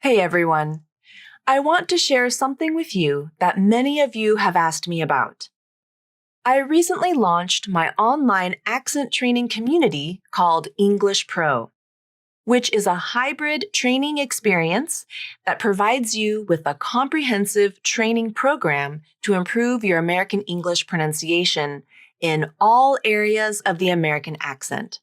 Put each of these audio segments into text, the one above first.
Hey everyone. I want to share something with you that many of you have asked me about. I recently launched my online accent training community called English Pro, which is a hybrid training experience that provides you with a comprehensive training program to improve your American English pronunciation in all areas of the American accent.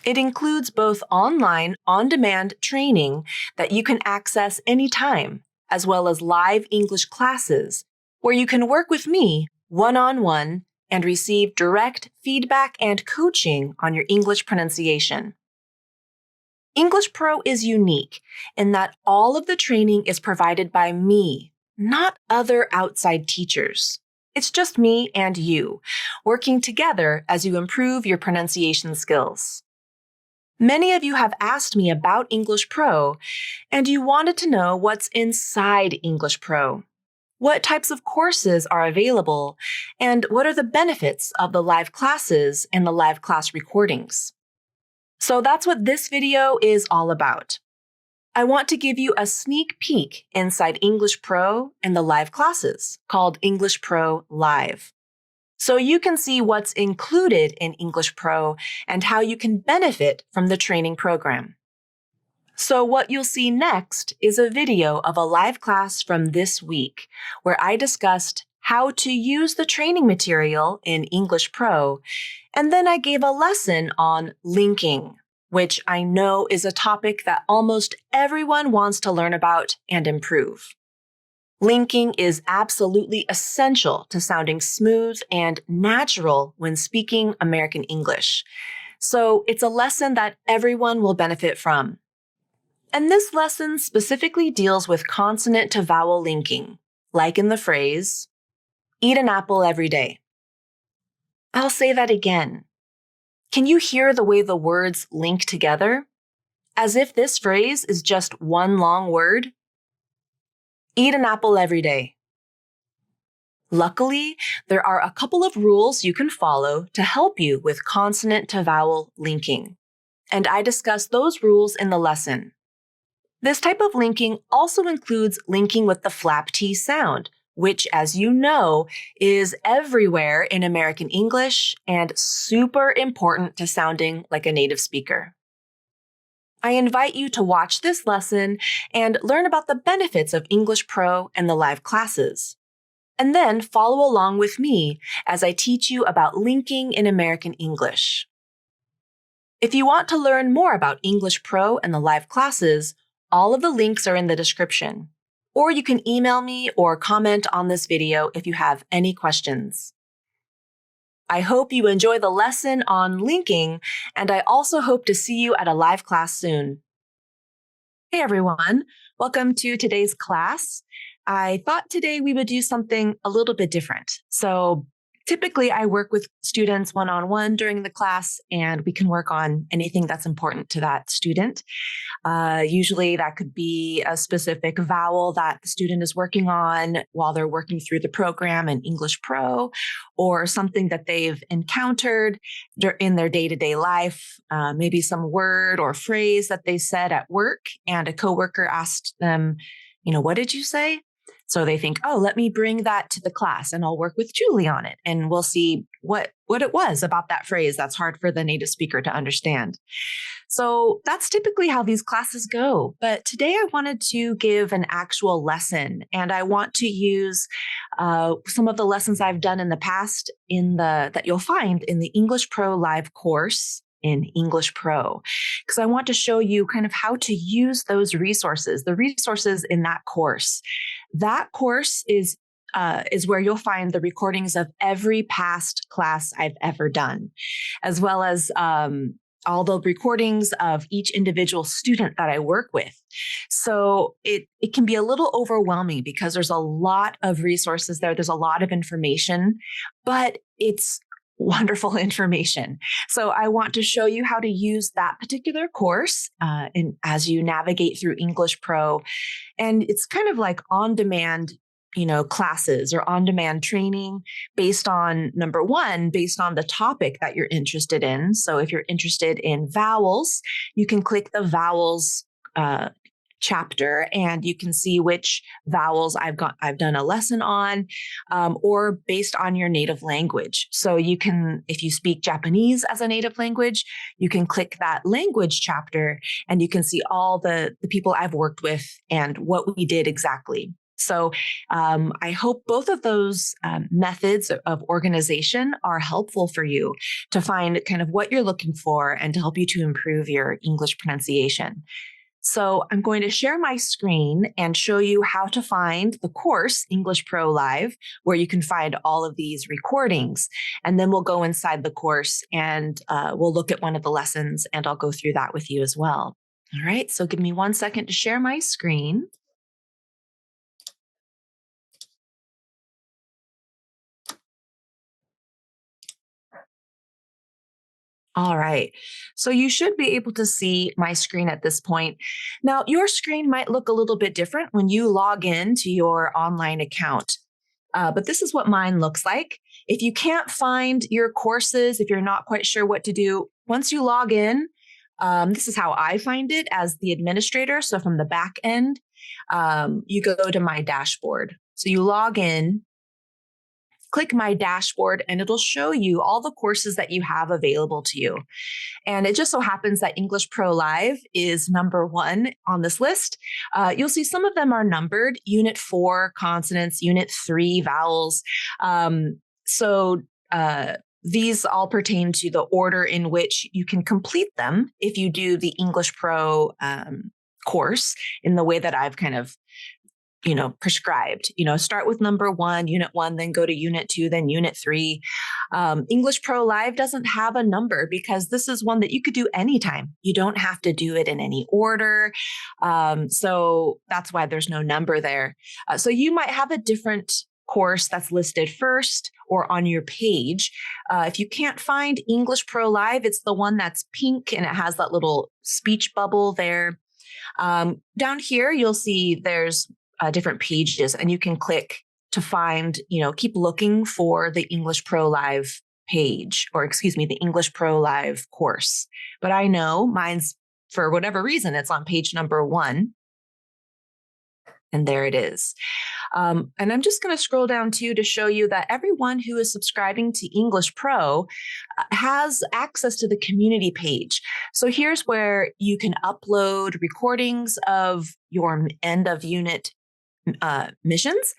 It includes both online, on-demand training that you can access anytime, as well as live English classes where you can work with me one-on-one and receive direct feedback and coaching on your English pronunciation. English Pro is unique in that all of the training is provided by me, not other outside teachers. It's just me and you, working together as you improve your pronunciation skills. Many of you have asked me about English Pro, and you wanted to know what's inside English Pro. What types of courses are available, and what are the benefits of the live classes and the live class recordings? So that's what this video is all about. I want to give you a sneak peek inside English Pro and the live classes, called English Pro Live, so you can see what's included in English Pro and how you can benefit from the training program. So what you'll see next is a video of a live class from this week where I discussed how to use the training material in English Pro, and then I gave a lesson on linking, which I know is a topic that almost everyone wants to learn about and improve. Linking is absolutely essential to sounding smooth and natural when speaking American English. So it's a lesson that everyone will benefit from. And this lesson specifically deals with consonant to vowel linking, like in the phrase, eat an apple every day. I'll say that again. Can you hear the way the words link together? As if this phrase is just one long word? Eat an apple every day. Luckily, there are a couple of rules you can follow to help you with consonant to vowel linking, and I discuss those rules in the lesson. This type of linking also includes linking with the flap T sound, which, as you know, is everywhere in American English and super important to sounding like a native speaker. I invite you to watch this lesson and learn about the benefits of English Pro and the live classes. And then follow along with me as I teach you about linking in American English. If you want to learn more about English Pro and the live classes, all of the links are in the description. Or you can email me or comment on this video if you have any questions. I hope you enjoy the lesson on linking, and I also hope to see you at a live class soon. Hey everyone, welcome to today's class. I thought today we would do something a little bit different. So typically I work with students one-on-one during the class, and we can work on anything that's important to that student. Usually that could be a specific vowel that the student is working on while they're working through the program in English Pro, or something that they've encountered in their day-to-day life, maybe some word or phrase that they said at work, and a coworker asked them, what did you say? So they think, let me bring that to the class and I'll work with Julie on it. And we'll see what it was about that phrase that's hard for the native speaker to understand. So that's typically how these classes go. But today I wanted to give an actual lesson, and I want to use some of the lessons I've done in the past that you'll find in the English Pro Live course in English Pro, because I want to show you kind of how to use those resources, the resources in that course. That course is where you'll find the recordings of every past class I've ever done, as well as all the recordings of each individual student that I work with. So it can be a little overwhelming because there's a lot of resources there. There's a lot of information, but it's wonderful information. So I want to show you how to use that particular course as you navigate through English Pro. And it's kind of like on-demand classes or on-demand training based on, number one, based on the topic that you're interested in. So if you're interested in vowels, you can click the vowels chapter, and you can see which vowels I've done a lesson on, or based on your native language. So you can, if you speak Japanese as a native language, you can click that language chapter and you can see all the people I've worked with and what we did exactly. So I hope both of those methods of organization are helpful for you to find kind of what you're looking for and to help you to improve your English pronunciation. So I'm going to share my screen and show you how to find the course English Pro Live, where you can find all of these recordings. And then we'll go inside the course and we'll look at one of the lessons and I'll go through that with you as well. All right, so give me 1 second to share my screen. All right, so you should be able to see my screen at this point. Now, your screen might look a little bit different when you log in to your online account, but this is what mine looks like. If you can't find your courses, if you're not quite sure what to do, once you log in, this is how I find it as the administrator. So from the back end, you go to my dashboard. So you log in, click my dashboard, and it'll show you all the courses that you have available to you. And it just so happens that English Pro Live is number 1 on this list. You'll see some of them are numbered, Unit 4, Consonants, Unit 3, Vowels. These all pertain to the order in which you can complete them if you do the English Pro course in the way that I've kind of prescribed. Start with number 1, Unit 1, then go to Unit 2, then Unit 3. English Pro Live doesn't have a number because this is one that you could do anytime. You don't have to do it in any order. So that's why there's no number there. So you might have a different course that's listed first or on your page. If you can't find English Pro Live, it's the one that's pink and it has that little speech bubble there. Down here, you'll see there's different pages, and you can click to find, keep looking for the English Pro Live page, or the English Pro Live course. But I know mine's, for whatever reason, it's on page number 1. And there it is. And I'm just going to scroll down too to show you that everyone who is subscribing to English Pro has access to the community page. So here's where you can upload recordings of your end of unit missions,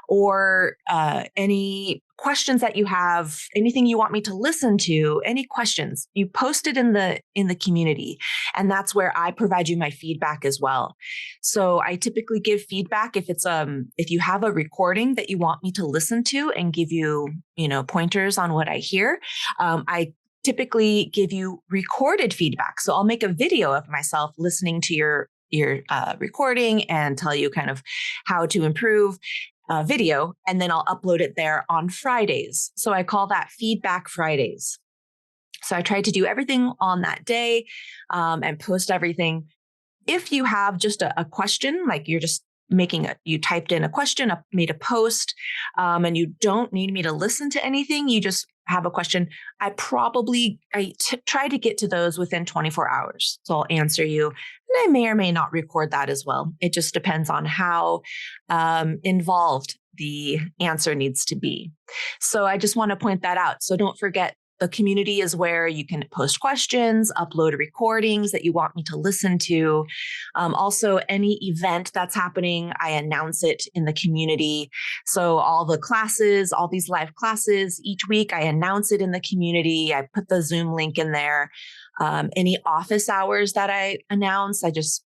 or any questions that you have, anything you want me to listen to, any questions, you post it in the community. And that's where I provide you my feedback as well. So I typically give feedback if you have a recording that you want me to listen to and give you, pointers on what I hear. I typically give you recorded feedback. So I'll make a video of myself listening to your recording and tell you kind of how to improve video, and then I'll upload it there on Fridays. So I call that Feedback Fridays. So I try to do everything on that day and post everything. If you have just a question, like you're just you typed in a question, made a post, and you don't need me to listen to anything, you just have a question, I try to get to those within 24 hours. So I'll answer you, and I may or may not record that as well. It just depends on how involved the answer needs to be. So I just want to point that out. So don't forget, the community is where you can post questions, upload recordings that you want me to listen to. Also, any event that's happening, I announce it in the community. So all the classes, all these live classes, each week I announce it in the community. I put the Zoom link in there. Any office hours that I announce,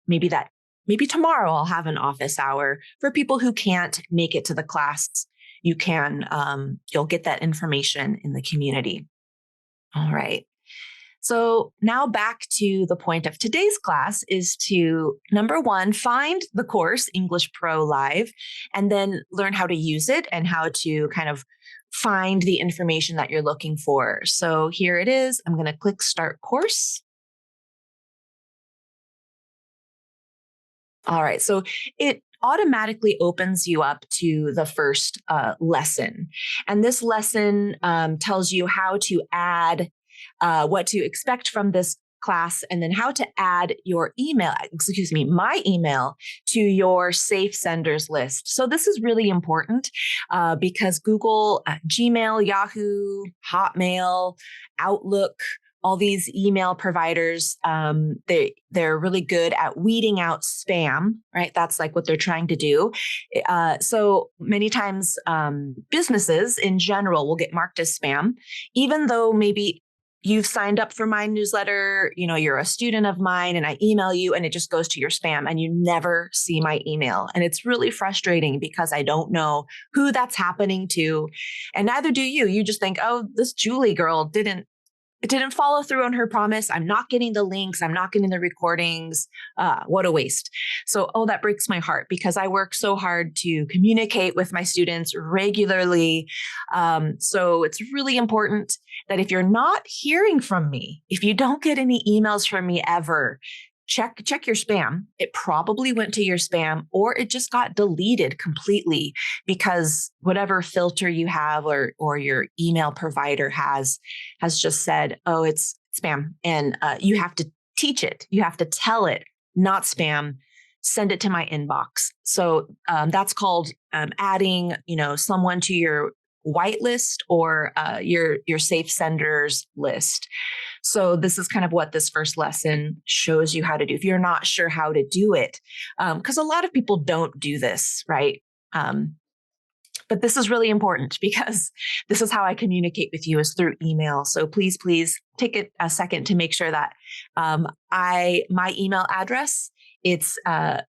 maybe tomorrow I'll have an office hour for people who can't make it to the class. You'll get that information in the community. All right. So now back to the point of today's class is to, number 1, find the course English Pro Live, and then learn how to use it and how to kind of find the information that you're looking for. So here it is. I'm going to click Start Course. All right. So it automatically opens you up to the first lesson. And this lesson tells you how to add what to expect from this class, and then how to add my email to your safe senders list. So this is really important because Google, Gmail, Yahoo, Hotmail, Outlook, all these email providers, they're really good at weeding out spam, right? That's like what they're trying to do. So many times businesses in general will get marked as spam, even though maybe you've signed up for my newsletter, you're a student of mine, and I email you and it just goes to your spam and you never see my email. And it's really frustrating because I don't know who that's happening to. And neither do you. You just think, oh, this Julie girl didn't follow through on her promise. I'm not getting the links. I'm not getting the recordings. What a waste. So, that breaks my heart because I work so hard to communicate with my students regularly. So it's really important that if you're not hearing from me, if you don't get any emails from me ever, check your spam. It probably went to your spam, or it just got deleted completely because whatever filter you have or your email provider has just said, oh, it's spam. And you have to teach it. You have to tell it, not spam. Send it to my inbox. So that's called adding, someone to your whitelist or your safe senders list. So this is kind of what this first lesson shows you how to do if you're not sure how to do it, because a lot of people don't do this, right? But this is really important because this is how I communicate with you is through email. So please take a second to make sure that my email address, it's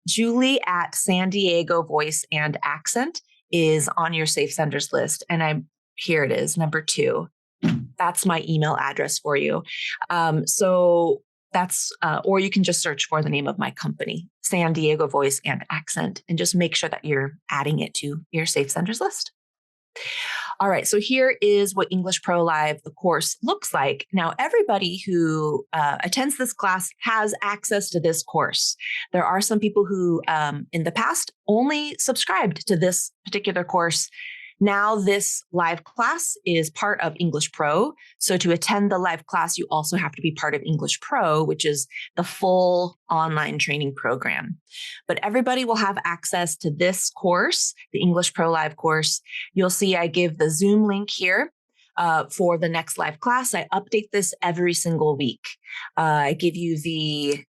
Julie at San Diego Voice and Accent is on your safe senders list. And here it is, number 2. That's my email address for you. So that's, or you can just search for the name of my company, San Diego Voice and Accent, and just make sure that you're adding it to your safe senders list. All right, so here is what English Pro Live, the course, looks like. Now, everybody who attends this class has access to this course. There are some people who, in the past, only subscribed to this particular course. Now, this live class is part of English Pro. So to attend the live class, you also have to be part of English Pro, which is the full online training program. But everybody will have access to this course, the English Pro Live course. You'll see I give the Zoom link here for the next live class. I update this every single week. I give you the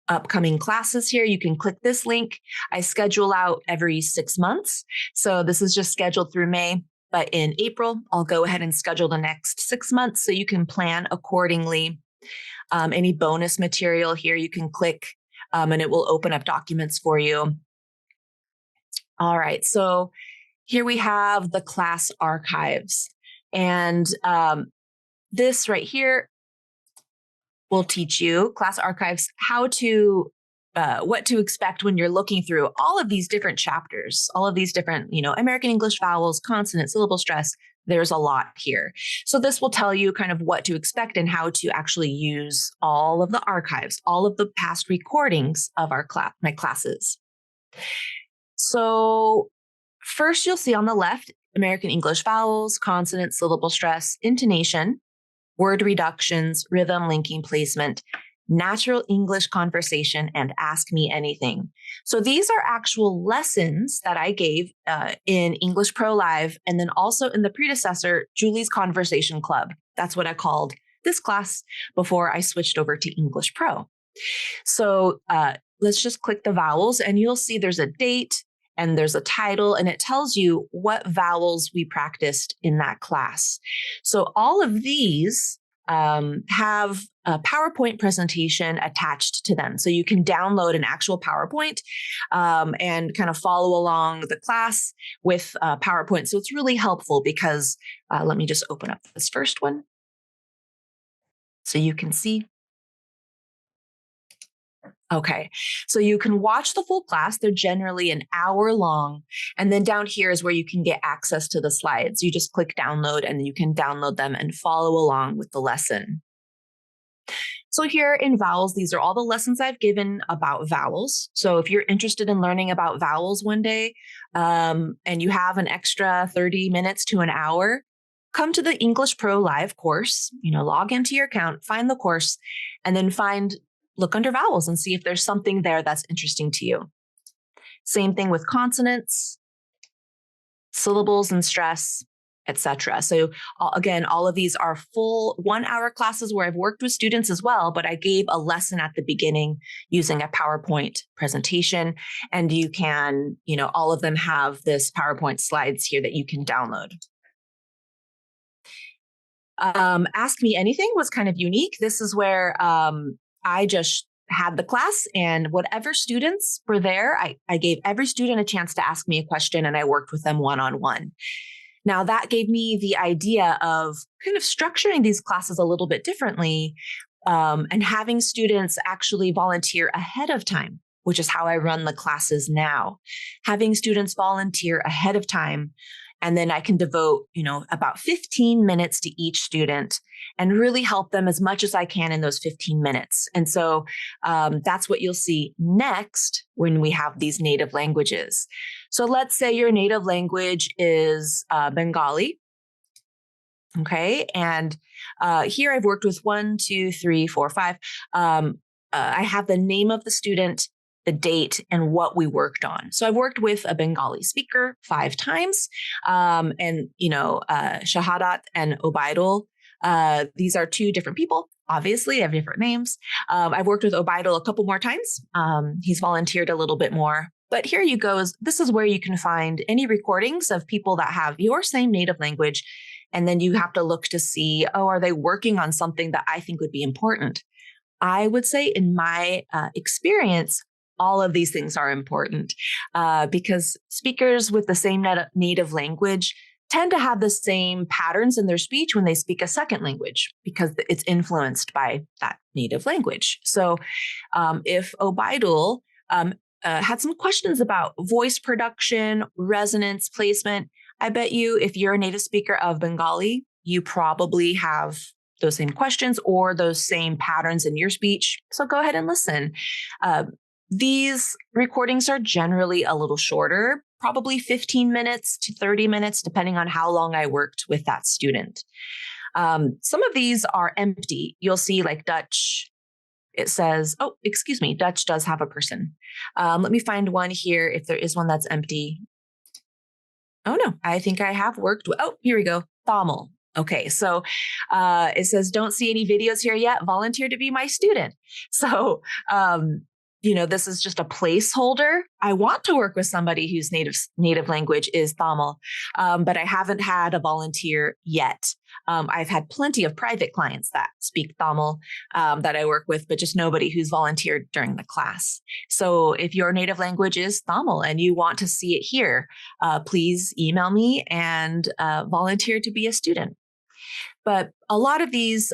upcoming classes here. You can click this link. I schedule out every 6 months. So this is just scheduled through May, but in April, I'll go ahead and schedule the next 6 months so you can plan accordingly. Any bonus material here, you can click and it will open up documents for you. All right. So here we have the class archives, and this right here will teach you, class archives, how to, what to expect when you're looking through all of these different chapters, all of these different, American English vowels, consonant, syllable stress. There's a lot here. So this will tell you kind of what to expect and how to actually use all of the archives, all of the past recordings of my classes. So first you'll see on the left, American English vowels, consonant, syllable stress, intonation, word reductions, rhythm, linking, placement, natural English conversation, and ask me anything. So these are actual lessons that I gave in English Pro Live, and then also in the predecessor, Julie's Conversation Club. That's what I called this class before I switched over to English Pro. So let's just click the vowels, and you'll see there's a date, and there's a title, and it tells you what vowels we practiced in that class. So all of these have a PowerPoint presentation attached to them. So you can download an actual PowerPoint and kind of follow along the class with PowerPoint. So it's really helpful because let me just open up this first one so you can see. Okay, so you can watch the full class. They're generally an hour long. And then down here is where you can get access to the slides. You just click download and you can download them and follow along with the lesson. So here in vowels, these are all the lessons I've given about vowels. So if you're interested in learning about vowels one day and you have an extra 30 minutes to an hour, come to the English Pro Live course, log into your account, find the course, and then look under vowels and see if there's something there that's interesting to you. Same thing with consonants, syllables and stress, etc. So again, all of these are full 1-hour classes where I've worked with students as well, but I gave a lesson at the beginning using a PowerPoint presentation. And you can, all of them have this PowerPoint slides here that you can download. Ask Me Anything was kind of unique. This is where I just had the class, and whatever students were there, I gave every student a chance to ask me a question, and I worked with them one-on-one. Now, that gave me the idea of kind of structuring these classes a little bit differently, and having students actually volunteer ahead of time, which is how I run the classes now. Having students volunteer ahead of time, and then I can devote, about 15 minutes to each student and really help them as much as I can in those 15 minutes. And so that's what you'll see next when we have these native languages. So let's say your native language is Bengali. Okay. And here I've worked with 1, 2, 3, 4, 5. I have the name of the student, the date, and what we worked on. So I've worked with a Bengali speaker 5 times, and Shahadat and Obaidul. These are 2 different people. Obviously, they have different names. I've worked with Obaidul a couple more times. He's volunteered a little bit more. But here you go. This is where you can find any recordings of people that have your same native language. And then you have to look to see, are they working on something that I think would be important? I would say in my experience, all of these things are important because speakers with the same native language tend to have the same patterns in their speech when they speak a second language because it's influenced by that native language. So if Obaidul had some questions about voice production, resonance, placement, I bet you if you're a native speaker of Bengali, you probably have those same questions or those same patterns in your speech. So go ahead and listen. These recordings are generally a little shorter, probably 15 minutes to 30 minutes, depending on how long I worked with that student. Some of these are empty. You'll see like Dutch. It says, Dutch does have a person. Let me find one here if there is one that's empty. Oh, no, I think I have worked with, here we go, Tamil. Okay, so it says, don't see any videos here yet. Volunteer to be my student. So, this is just a placeholder. I want to work with somebody whose native language is Tamil, but I haven't had a volunteer yet. I've had plenty of private clients that speak Tamil that I work with, but just nobody who's volunteered during the class. So if your native language is Tamil and you want to see it here, please email me and volunteer to be a student. But a lot of these,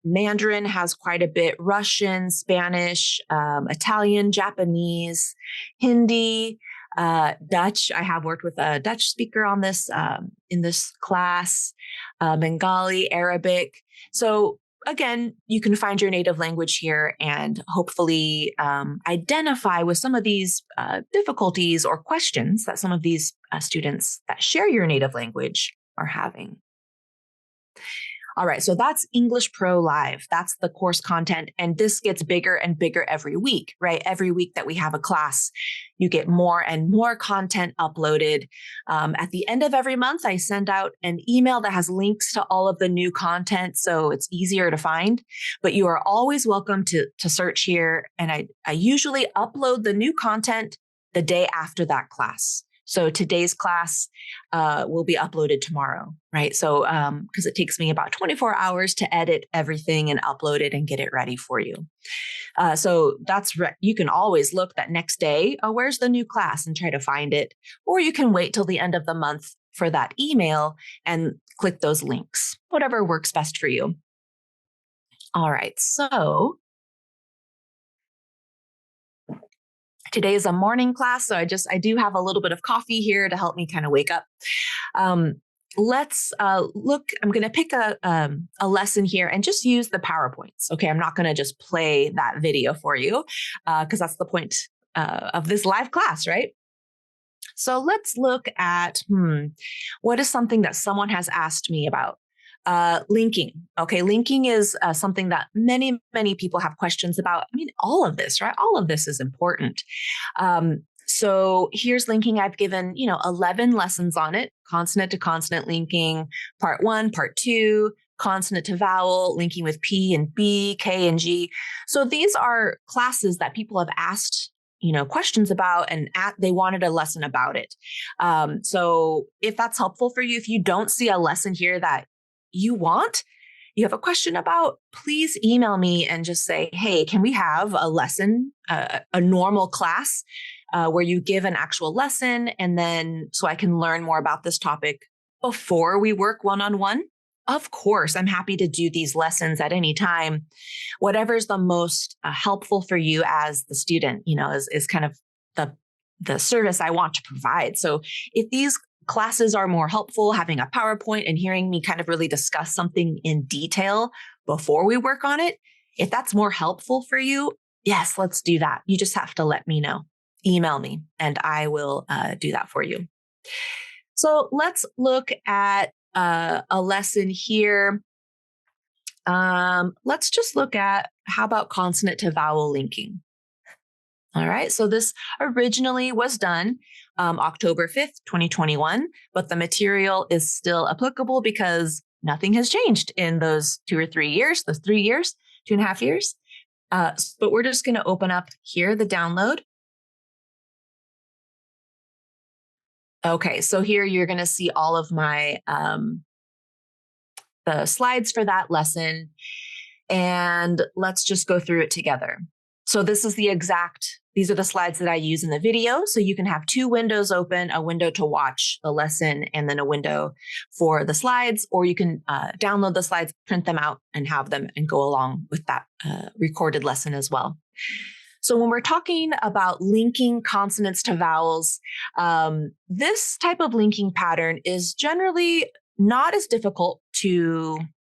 Mandarin has quite a bit, Russian, Spanish, Italian, Japanese, Hindi, Dutch. I have worked with a Dutch speaker on this in this class, Bengali, Arabic. So again, you can find your native language here and hopefully identify with some of these difficulties or questions that some of these students that share your native language are having. All right, so that's English Pro Live. That's the course content. And this gets bigger and bigger every week, right? Every week that we have a class, you get more and more content uploaded. At the end of every month, I send out an email that has links to all of the new content, so it's easier to find. But you are always welcome to search here. And I usually upload the new content the day after that class. So today's class will be uploaded tomorrow, right? So because it takes me about 24 hours to edit everything and upload it and get it ready for you. So you can always look that next day, where's the new class, and try to find it. Or you can wait till the end of the month for that email and click those links, whatever works best for you. All right, so today is a morning class, so I do have a little bit of coffee here to help me kind of wake up. Let's look. I'm going to pick a lesson here and just use the PowerPoints. Okay, I'm not going to just play that video for you because that's the point of this live class, right? So let's look at what is something that someone has asked me about. Linking. Okay, linking is something that many, many people have questions about. I mean, all of this, right? All of this is important. So here's linking. I've given, 11 lessons on it. Consonant to consonant linking, part 1, part 2, consonant to vowel, linking with P and B, K and G. So these are classes that people have asked, questions about, and they wanted a lesson about it. So if that's helpful for you, if you don't see a lesson here that you have a question about, please email me and just say, hey, can we have a lesson, a normal class where you give an actual lesson, and then so I can learn more about this topic before we work one-on-one? Of course, I'm happy to do these lessons at any time. Whatever's the most helpful for you as the student, is kind of the service I want to provide. So if these classes are more helpful, having a PowerPoint and hearing me kind of really discuss something in detail before we work on it, if that's more helpful for you, yes, let's do that. You just have to let me know. Email me and I will do that for you. So let's look at a lesson here. Let's just look at, how about consonant to vowel linking? All right, so this originally was done October 5th, 2021, but the material is still applicable because nothing has changed in those 2 years, 2.5 years. But we're just going to open up here the download. Okay, so here you're going to see all of my the slides for that lesson, and let's just go through it together. So these are the slides that I use in the video. So you can have 2 windows open, a window to watch the lesson and then a window for the slides, or you can download the slides, print them out and have them and go along with that recorded lesson as well. So when we're talking about linking consonants to vowels, this type of linking pattern is generally not as difficult to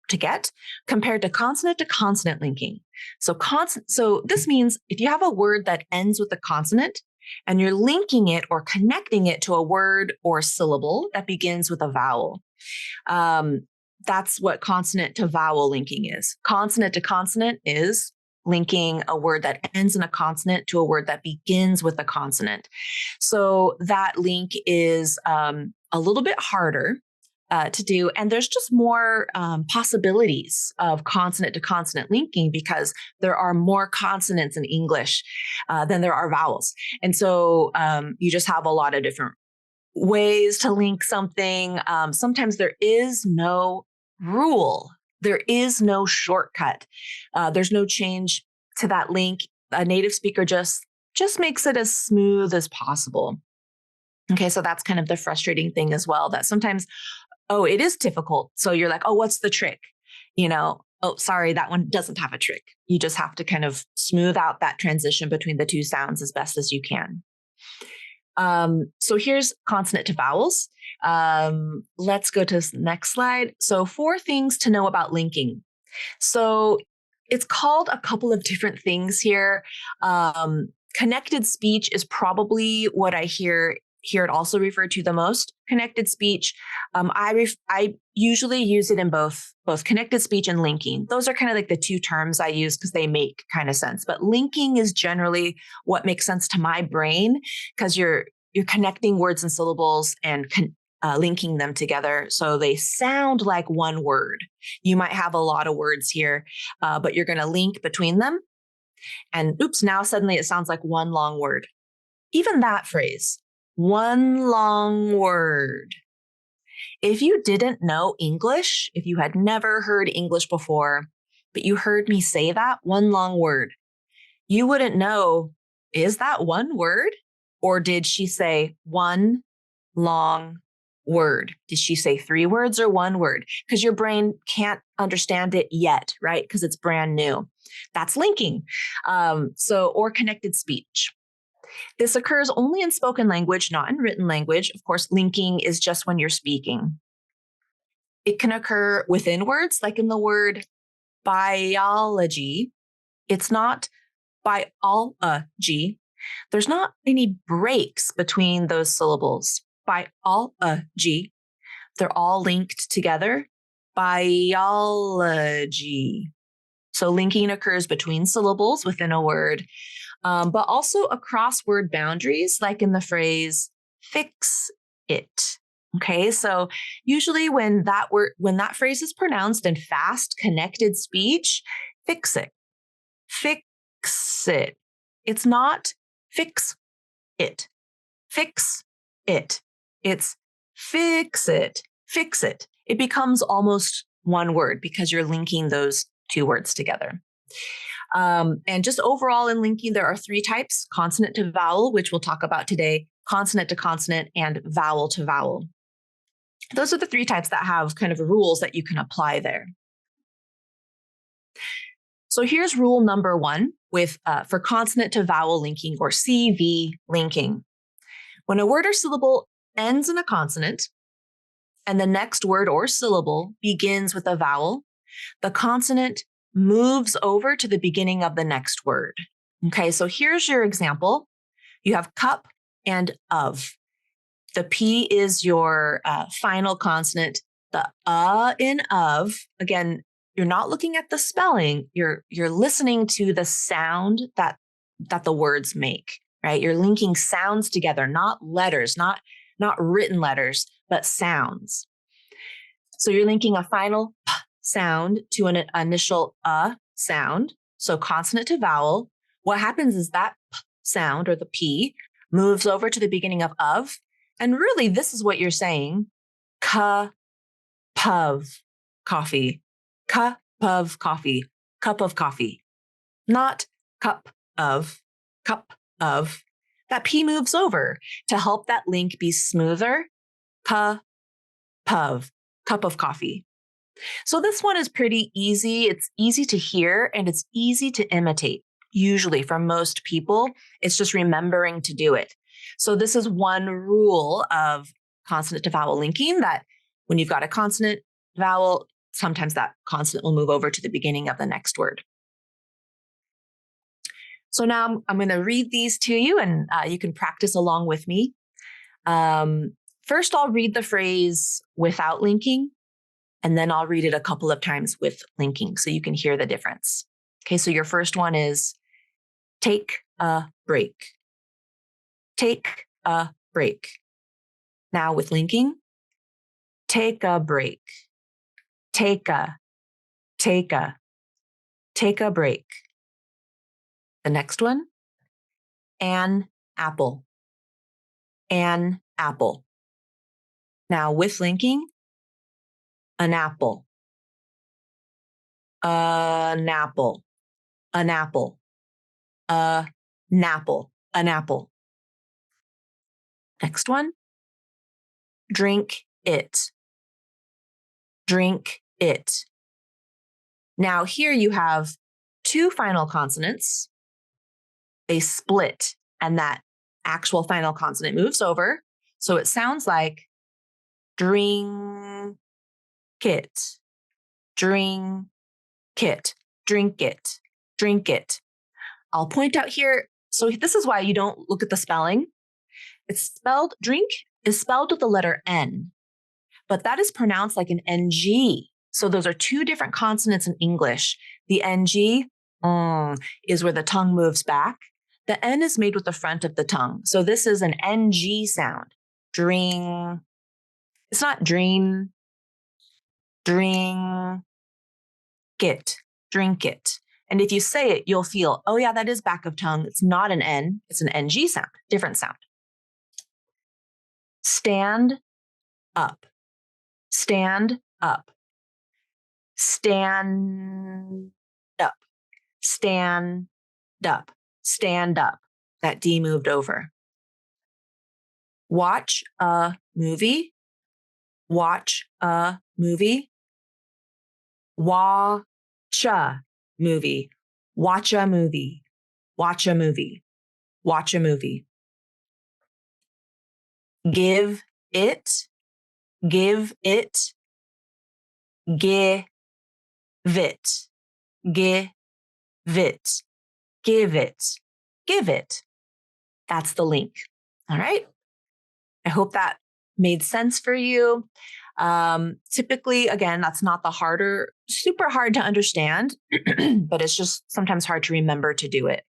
get compared to consonant linking. So this means if you have a word that ends with a consonant and you're linking it or connecting it to a word or syllable that begins with a vowel, that's what consonant to vowel linking is. Consonant to consonant is linking a word that ends in a consonant to a word that begins with a consonant. So that link is a little bit harder to do. And there's just more possibilities of consonant to consonant linking because there are more consonants in English than there are vowels. And so you just have a lot of different ways to link something. Sometimes there is no rule. There is no shortcut. There's no change to that link. A native speaker just makes it as smooth as possible. Okay, so that's kind of the frustrating thing as well, that sometimes, it is difficult. So you're like, what's the trick? Sorry, that one doesn't have a trick. You just have to kind of smooth out that transition between the 2 sounds as best as you can. So here's consonant to vowels. Let's go to the next slide. So 4 things to know about linking. So it's called a couple of different things here. Connected speech is probably what I hear it also referred to the most. Connected speech. I usually use it in both connected speech and linking. Those are kind of like the 2 terms I use because they make kind of sense. But linking is generally what makes sense to my brain because you're connecting words and syllables and linking them together so they sound like one word. You might have a lot of words here, but you're going to link between them. And now suddenly it sounds like one long word. Even that phrase, one long word. If you didn't know English, if you had never heard English before, but you heard me say that one long word, you wouldn't know, is that one word? Or did she say one long word? Did she say 3 words or 1 word? Because your brain can't understand it yet, right? Because it's brand new. That's linking. Or connected speech. This occurs only in spoken language, not in written language. Of course, linking is just when you're speaking. It can occur within words, like in the word biology. It's not biology. There's not any breaks between those syllables. Biology. They're all linked together. biology. So linking occurs between syllables within a word, but also across word boundaries, like in the phrase fix it. Okay, so usually when that phrase is pronounced in fast, connected speech, fix it. Fix it. It's not fix it. Fix it. It's fix it. Fix it. It becomes almost one word because you're linking those two words together. And just overall in linking, there are three types: consonant to vowel, which we'll talk about today, consonant to consonant, and vowel to vowel. Those are the three types that have kind of rules that you can apply there. So here's rule number one for consonant to vowel linking, or CV linking. When a word or syllable ends in a consonant and the next word or syllable begins with a vowel, the consonant moves over to the beginning of the next word. Okay, so here's your example. You have cup and of. The P is your final consonant. The in of, again, you're not looking at the spelling. You're listening to the sound that the words make, right? You're linking sounds together, not letters, not written letters, but sounds. So you're linking a final p sound to an initial sound. So consonant to vowel. What happens is that p sound, or the P, moves over to the beginning of. And really, this is what you're saying. Cup of coffee. Cup of coffee. Cup of coffee. Not cup of. Cup of. That P moves over to help that link be smoother. Cup of. Cup of coffee. So this one is pretty easy. It's easy to hear and it's easy to imitate. Usually for most people, it's just remembering to do it. So this is one rule of consonant to vowel linking, that when you've got a consonant vowel, sometimes that consonant will move over to the beginning of the next word. So now I'm going to read these to you, and you can practice along with me. First, I'll read the phrase without linking, and then I'll read it a couple of times with linking so you can hear the difference. Okay, so your first one is take a break. Take a break. Now with linking, take a break. Take a break. The next one, an apple. An apple. Now with linking, an apple. An apple. An apple. An apple. An apple. Next one, drink it. Drink it. Now here you have two final consonants. They split, and that actual final consonant moves over. So it sounds like drink it. Drink it. Drink it. Drink it. I'll point out here, so this is why you don't look at the spelling. It's spelled, drink is spelled with the letter N, but that is pronounced like an NG. So those are two different consonants in English. The NG is where the tongue moves back. The N is made with the front of the tongue. So this is an NG sound. Drink. It's not drain. Drink it. Drink it. And if you say it, you'll feel, oh yeah, that is back of tongue. It's not an N. It's an NG sound. Different sound. Stand up. Stand up. Stand up. Stand up. Stand up. That D moved over. Watch a movie. Watch a movie. Watch a movie. Watch a movie. Watch a movie. Watch a movie. Give it. Give it. Give it. Give it. Give it. Give it. That's the link. All right. I hope that made sense for you. Typically, again, that's not super hard to understand, but it's just sometimes hard to remember to do it.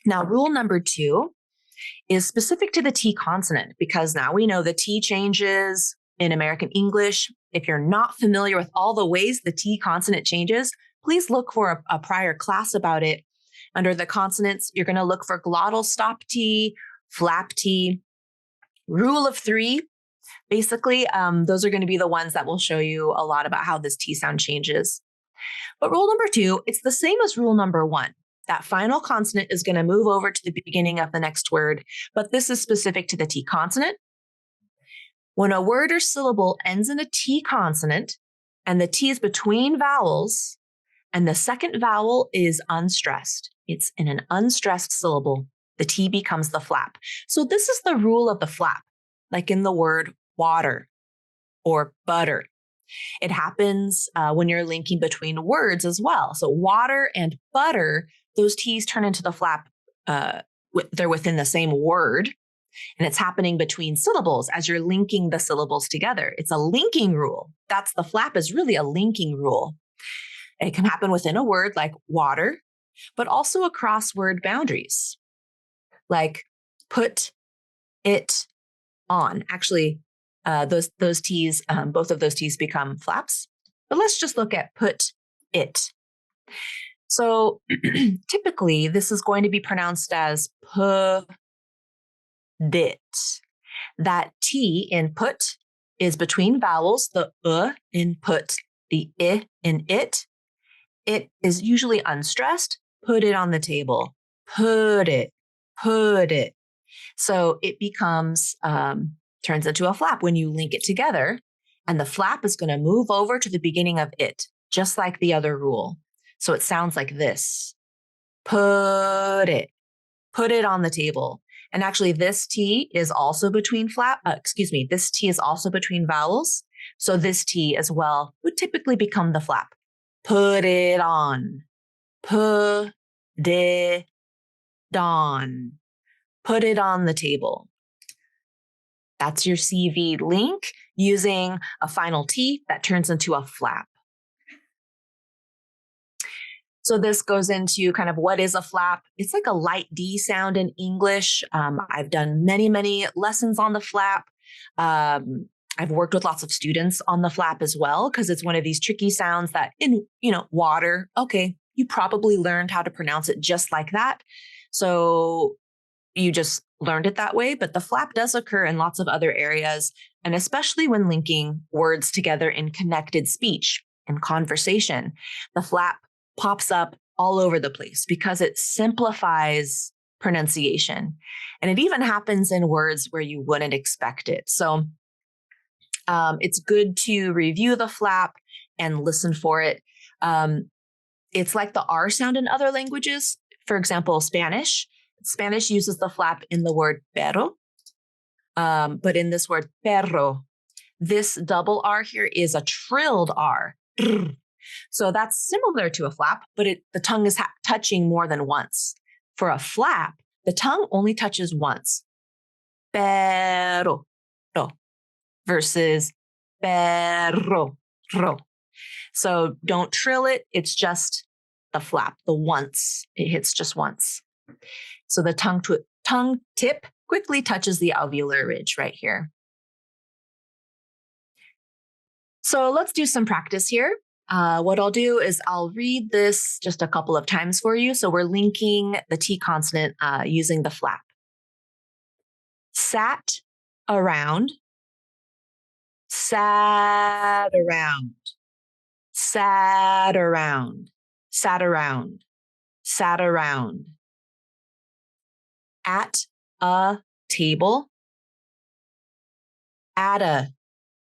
Now, rule number 2 is specific to the T consonant, because now we know the T changes in American English. If you're not familiar with all the ways the T consonant changes, please look for a prior class about it. Under the consonants, you're going to look for glottal stop T, flap T. Rule of 3, basically, those are going to be the ones that will show you a lot about how this T sound changes. But rule number 2, it's the same as rule number 1. That final consonant is going to move over to the beginning of the next word, but this is specific to the T consonant. When a word or syllable ends in a T consonant and the T is between vowels and the second vowel is unstressed, it's in an unstressed syllable, the T becomes the flap. So this is the rule of the flap, like in the word water or butter. It happens when you're linking between words as well. So water and butter, those T's turn into the flap. They're within the same word, and it's happening between syllables as you're linking the syllables together. It's a linking rule. That's the flap is really a linking rule. It can happen within a word like water, but also across word boundaries, like put it on. Actually, those T's, both of those T's become flaps. But let's just look at put it. So typically, this is going to be pronounced as put it. That T in put is between vowels, the in put, the I in it. It is usually unstressed. Put it on the table. Put it. Put it. So it becomes, turns into a flap when you link it together. And the flap is going to move over to the beginning of it, just like the other rule. So it sounds like this. Put it. Put it on the table. And actually, this T is also between this T is also between vowels. So this T as well would typically become the flap. Put it on. Put it on. Put it on the table. That's your CV link using a final T that turns into a flap. So this goes into kind of what is a flap. It's like a light D sound in English. I've done many, many lessons on the flap. I've worked with lots of students on the flap as well, because it's one of these tricky sounds that in, water, okay, you probably learned how to pronounce it just like that. So you just learned it that way, but the flap does occur in lots of other areas, and especially when linking words together in connected speech and conversation. The flap pops up all over the place because it simplifies pronunciation. And it even happens in words where you wouldn't expect it. So it's good to review the flap and listen for it. It's like the R sound in other languages. For example, Spanish. Spanish uses the flap in the word pero. But in this word perro, this double R here is a trilled R. So that's similar to a flap, but the tongue is touching more than once. For a flap, the tongue only touches once. Pero, ro, versus perro, ro. So don't trill it. It's just the flap, the once. It hits just once. So the tongue tip quickly touches the alveolar ridge right here. So let's do some practice here. What I'll do is I'll read this just a couple of times for you. So we're linking the T consonant using the flap. Sat around, sat around, sat around, sat around, sat around. At a table, at a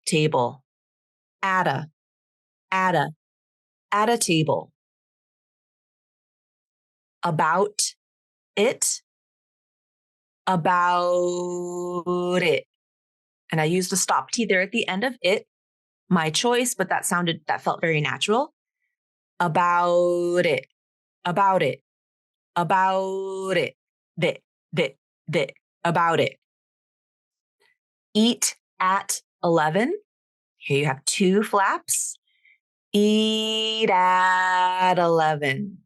table, at a table. About it, about it. And I used a stop T there at the end of it. My choice, but that felt very natural. About it, about it, about it, about it. Eat at 11. Here you have 2 flaps. Eat at 11.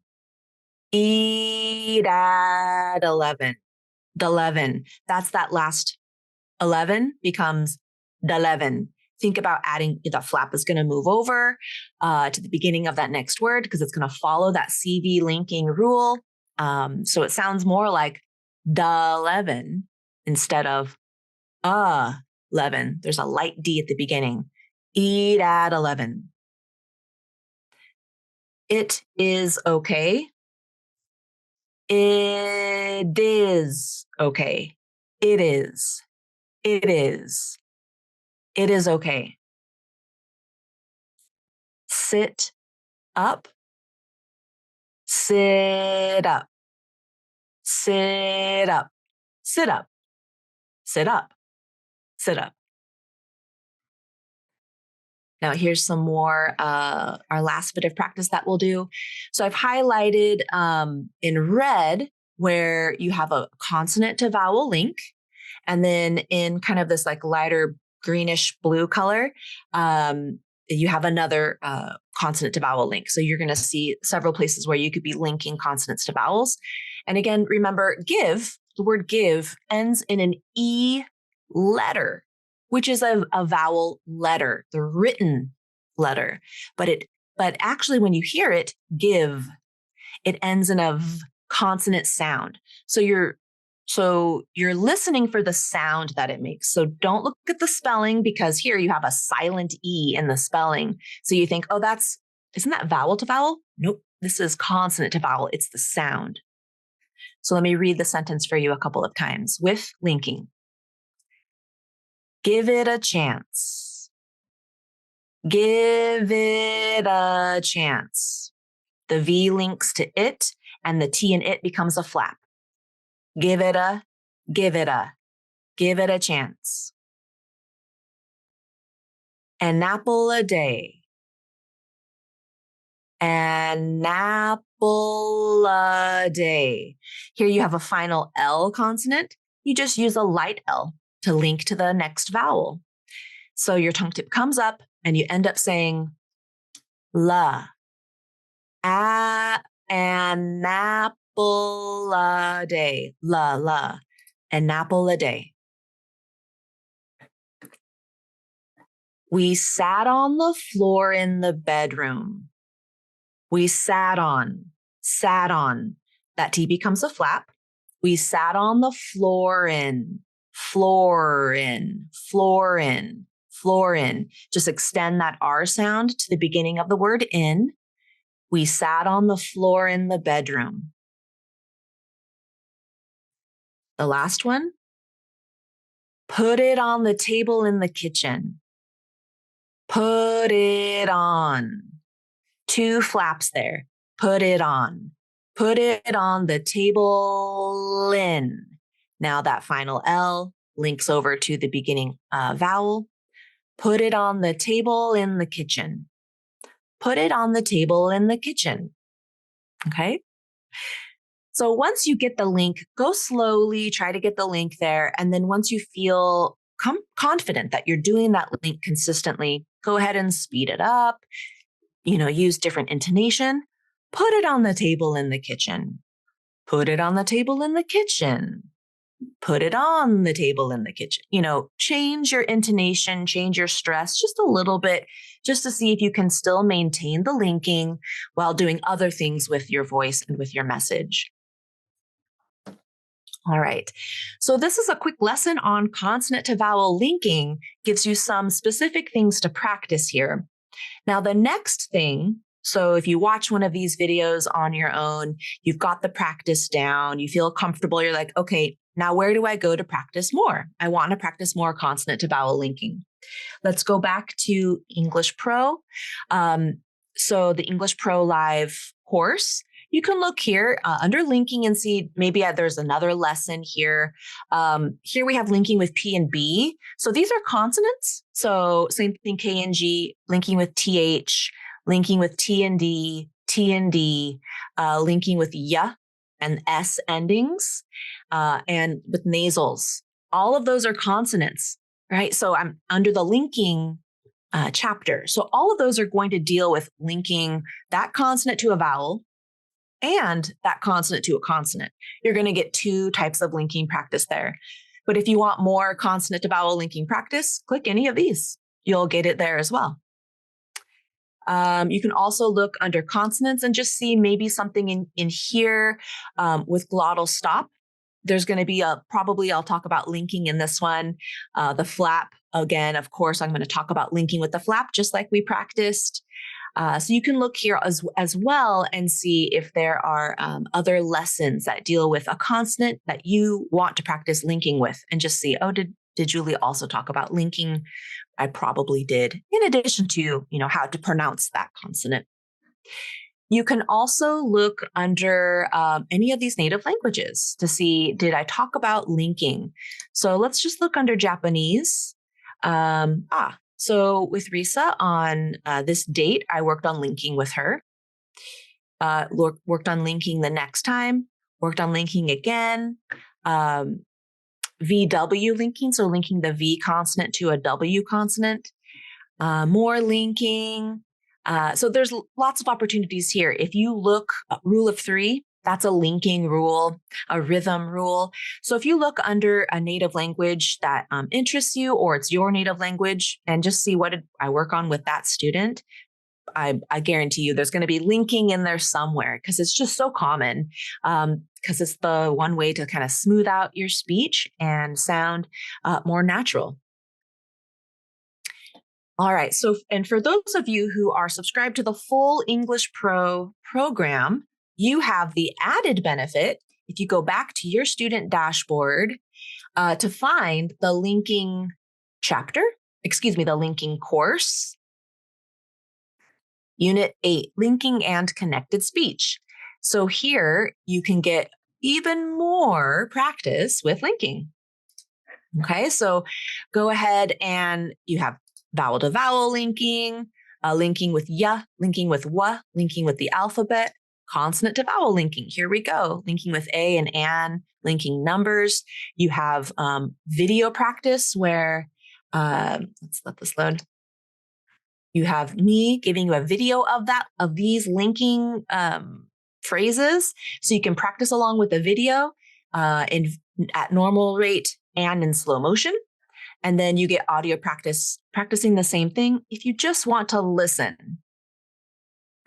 Eat at 11. The 11. That's that last 11 becomes the 11. Think about adding, the flap is going to move over to the beginning of that next word because it's going to follow that CV linking rule. So it sounds more like the 11 instead of 11. There's a light D at the beginning. Eat at 11. It is okay. It is okay. It is. It is. It is okay. Sit up. Sit up. Sit up. Sit up. Sit up. Sit up. Now here's some more, our last bit of practice that we'll do. So I've highlighted in red where you have a consonant to vowel link. And then in kind of this like lighter greenish blue color, you have another consonant to vowel link. So you're going to see several places where you could be linking consonants to vowels. And again, remember, give, the word give ends in an E letter, which is a vowel letter, the written letter. But actually, when you hear it, give, it ends in a V consonant sound. So you're listening for the sound that it makes. So don't look at the spelling because here you have a silent E in the spelling. So you think, oh, isn't that vowel to vowel? Nope, this is consonant to vowel. It's the sound. So let me read the sentence for you a couple of times with linking. Give it a chance. Give it a chance. The V links to it and the T in it becomes a flap. Give it a chance. An apple a day. An apple a day. Here you have a final L consonant. You just use a light L to link to the next vowel. So your tongue tip comes up and you end up saying la. An apple a day. La. An apple a day. We sat on the floor in the bedroom. We sat on. That T becomes a flap. We sat on the floor in. Floor in. Just extend that R sound to the beginning of the word in. We sat on the floor in the bedroom. The last one. Put it on the table in the kitchen. Put it on. 2 flaps there. Put it on. Put it on the table in. Now that final L links over to the beginning vowel. Put it on the table in the kitchen. Put it on the table in the kitchen. Okay? So once you get the link, go slowly, try to get the link there. And then once you feel confident that you're doing that link consistently, go ahead and speed it up. Use different intonation. Put it on the table in the kitchen. Put it on the table in the kitchen. Put it on the table in the kitchen. Change your intonation, change your stress just a little bit, just to see if you can still maintain the linking while doing other things with your voice and with your message. All right. So this is a quick lesson on consonant to vowel linking, gives you some specific things to practice here. Now, the next thing, so if you watch one of these videos on your own, you've got the practice down, you feel comfortable, you're like, okay, now where do I go to practice more? I want to practice more consonant to vowel linking. Let's go back to English Pro. So the English Pro Live course, you can look here under linking and see maybe there's another lesson here. Here we have linking with P and B. So these are consonants. So same thing, K and G, linking with TH, linking with T and D, linking with Y and S endings, and with nasals. All of those are consonants. right? So I'm under the linking chapter. So all of those are going to deal with linking that consonant to a vowel and that consonant to a consonant. You're going to get 2 types of linking practice there. But if you want more consonant to vowel linking practice, click any of these. You'll get it there as well. You can also look under consonants and just see maybe something in here with glottal stop. There's going to be probably I'll talk about linking in this one. The flap, again, of course, I'm going to talk about linking with the flap, just like we practiced. So you can look here as well and see if there are other lessons that deal with a consonant that you want to practice linking with, and just see, oh, did Julie also talk about linking? I probably did, in addition to, how to pronounce that consonant. You can also look under any of these native languages to see, did I talk about linking? So let's just look under Japanese. So with Risa on this date, I worked on linking with her. Worked on linking the next time, worked on linking again. VW linking, so linking the V consonant to a W consonant. More linking. So there's lots of opportunities here. If you look, rule of 3, that's a linking rule, a rhythm rule. So if you look under a native language that interests you, or it's your native language, and just see what did I work on with that student, I guarantee you there's going to be linking in there somewhere, because it's just so common, because it's the one way to kind of smooth out your speech and sound more natural. All right. So, and for those of you who are subscribed to the full English Pro program, you have the added benefit, if you go back to your student dashboard, to find the linking the linking course, Unit 8, Linking and Connected Speech. So here you can get even more practice with linking. Okay, so go ahead and you have vowel to vowel linking, linking with ya, linking with wa, linking with the alphabet, consonant to vowel linking. Here we go, linking with a and an, linking numbers. You have video practice where, let's let this load. You have me giving you a video of these linking phrases, so you can practice along with the video at normal rate and in slow motion. And then you get audio practicing the same thing if you just want to listen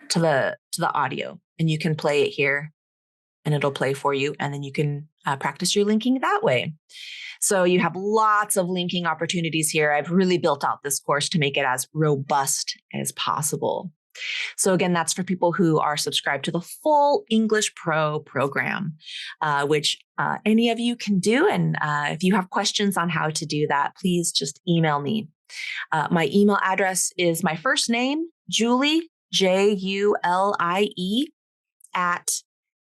to the audio, and you can play it here and it'll play for you, and then you can practice your linking that way. So you have lots of linking opportunities here. I've really built out this course to make it as robust as possible. So again, that's for people who are subscribed to the full English Pro program, which any of you can do. And if you have questions on how to do that, please just email me. My email address is my first name, Julie, Julie,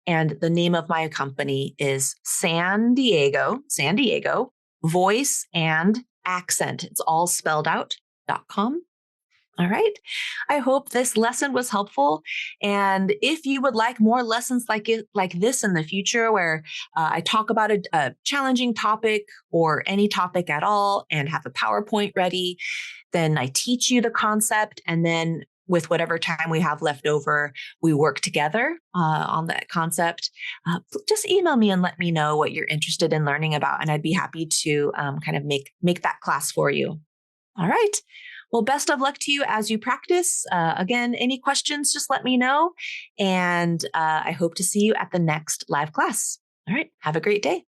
and the name of my company is San Diego, Voice and Accent. It's all spelled out.com. All right. I hope this lesson was helpful. And if you would like more lessons like this in the future, where I talk about a challenging topic or any topic at all and have a PowerPoint ready, then I teach you the concept. And then with whatever time we have left over, we work together on that concept. Just email me and let me know what you're interested in learning about. And I'd be happy to kind of make that class for you. All right. Well, best of luck to you as you practice. Again, any questions, just let me know. And I hope to see you at the next live class. All right. Have a great day.